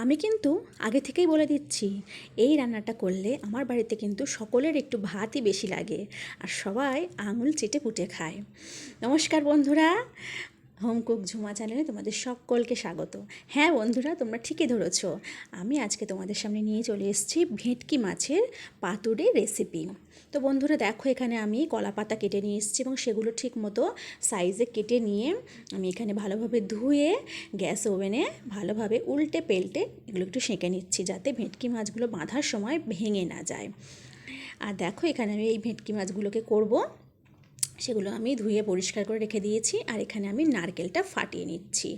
আমি কিন্তু আগে থেকেই বলে দিচ্ছি, এই রান্নাটা করলে আমার বাড়িতে কিন্তু সকলের একটু ভাতই বেশি লাগে আর সবাই আঙুল চেটে পুটে খায়। নমস্কার বন্ধুরা, হোম কুক ঝুমা চ্যানেলে তোমাদের সকলকে স্বাগত। হ্যাঁ বন্ধুরা, তোমরা ঠিকই ধরেছ, আমি আজকে তোমাদের সামনে নিয়ে চলে এসেছি ভেটকি মাছের পাতুড়ে রেসিপি। তো বন্ধুরা দেখো, এখানে আমি কলা পাতা কেটে নিয়ে এসেছি এবং সেগুলো ঠিক মতো সাইজে কেটে নিয়ে আমি এখানে ভালোভাবে ধুয়ে গ্যাস ওভেনে ভালোভাবে উল্টে পেল্টে এগুলো একটু সেঁকে নিচ্ছি, যাতে ভেটকি মাছগুলো বাঁধার সময় ভেঙে না যায়। আর দেখো, এখানে আমি এই ভেটকি মাছগুলোকে করব, সেগুলো আমি ধুয়ে পরিষ্কার করে রেখে দিয়েছি। আর এখানে আমি নারকেলটা ফাটিয়ে নিচ্ছি।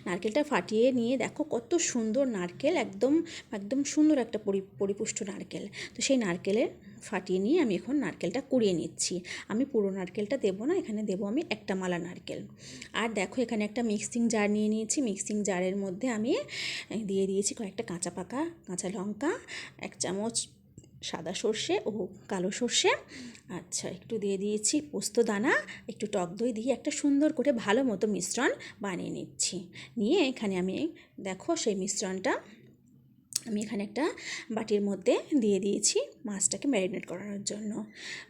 নারকেলটা ফাটিয়ে নিয়ে দেখো কত সুন্দর নারকেল, একদম একদম সুন্দর একটা পরিপুষ্ট নারকেল। তো সেই নারকেলের ফাটিয়ে নিয়ে আমি এখন নারকেলটা কুড়িয়ে নিচ্ছি। আমি পুরো নারকেলটা দেবো না, এখানে দেবো আমি একটা মালা নারকেল। আর দেখো, এখানে একটা মিক্সিং জার নিয়ে নিয়েছি। মিক্সিং জারের মধ্যে আমি দিয়ে দিয়েছি কয়েকটা কাঁচা পাকা কাঁচা লঙ্কা, 1 চামচ সাদা সর্ষে ও কালো সর্ষে, আচ্ছা একটু দিয়ে দিয়েছি পোস্ত দানা, একটু টক দই দিয়ে একটা সুন্দর করে ভালো মতো মিশ্রণ বানিয়ে নিচ্ছি। নিয়ে এখানে আমি দেখো সেই মিশ্রণটা আমি এখানে একটা বাটির মধ্যে দিয়ে দিয়েছি মাছটাকে ম্যারিনেট করানোর জন্য।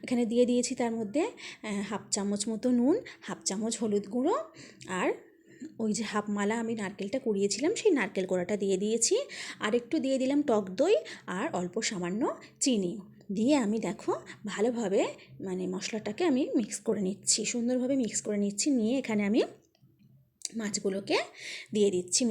এখানে দিয়ে দিয়েছি তার মধ্যে 1/2 চামচ মতো নুন, 1/2 চামচ হলুদ গুঁড়ো, আর ওই যে হাফ মালা আমি নারকেলটা কুড়িয়েছিলাম সেই নারকেল কোড়াটা দিয়ে দিয়েছি। আর একটু দিয়ে দিলাম টক দই আর অল্প সামান্য চিনি দিয়ে আমি দেখো ভালোভাবে মশলাটাকে আমি মিক্স করে নিচ্ছি, সুন্দরভাবে মিক্স করে নিচ্ছি। নিয়ে এখানে আমি মাছগুলোকে দিয়ে দিচ্ছি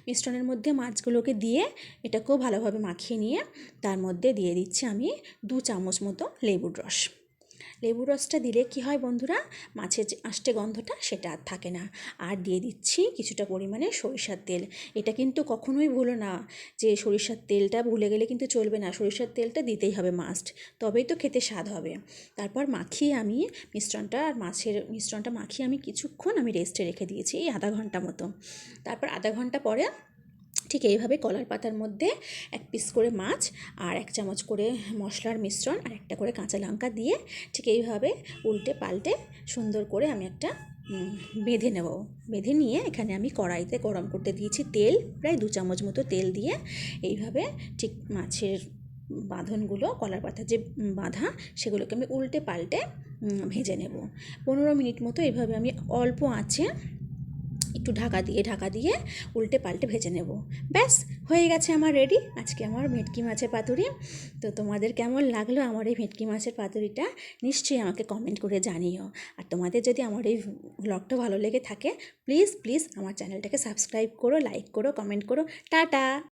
মিশ্রণের মধ্যে মাছগুলোকে দিয়ে এটাকেও ভালোভাবে মাখিয়ে নিয়ে তার মধ্যে দিয়ে দিচ্ছি আমি 2 চামচ মতো লেবুর রসটা দিলে কি হয় বন্ধুরা, মাছের যে আষ্টে গন্ধটা সেটা আর থাকে না। আর দিয়ে দিচ্ছি কিছুটা পরিমাণে সরিষার তেল। এটা কিন্তু কখনোই ভুলো না যে সরিষার তেলটা ভুলে গেলে কিন্তু চলবে না, সরিষার তেলটা দিতেই হবে মাস্ট, তবেই তো খেতে স্বাদ হবে। তারপর মাখিয়ে আমি মাছের মিশ্রণটা মাখিয়ে আমি কিছুক্ষণ আমি রেস্টে রেখে দিয়েছি, এই আধা ঘন্টা মতো। তারপর আধা ঘন্টা পরে ঠিক এইভাবে কলার পাতার মধ্যে 1 পিস করে মাছ আর 1 চামচ করে মশলার মিশ্রণ আর একটা করে কাঁচা লঙ্কা দিয়ে ঠিক এইভাবে উল্টে পাল্টে সুন্দর করে আমি একটা বেঁধে নিয়ে এখানে আমি কড়াইতে গরম করতে দিয়েছি তেল, প্রায় 2 চামচ মতো তেল দিয়ে এইভাবে ঠিক মাছের বাঁধনগুলো, কলার পাতা যে বাঁধা, সেগুলোকে আমি উল্টে পাল্টে ভেজে নেব। 15 মিনিট মতো এইভাবে আমি অল্প আঁচে একটু ঢাকা দিয়ে উল্টে পাল্টে ভেজে নেব। ব্যাস হয়ে গেছে আমার রেডি আজকে আমার ভেটকি মাছের পাতুরি। তো তোমাদের কেমন লাগলো আমার এই ভেটকি মাছের পাতুরিটা নিশ্চয়ই আমাকে কমেন্ট করে জানিও। আর তোমাদের যদি আমার এই ব্লগটা ভালো লেগে থাকে প্লিজ আমার চ্যানেলটাকে সাবস্ক্রাইব করো, লাইক করো, কমেন্ট করো। টাটা।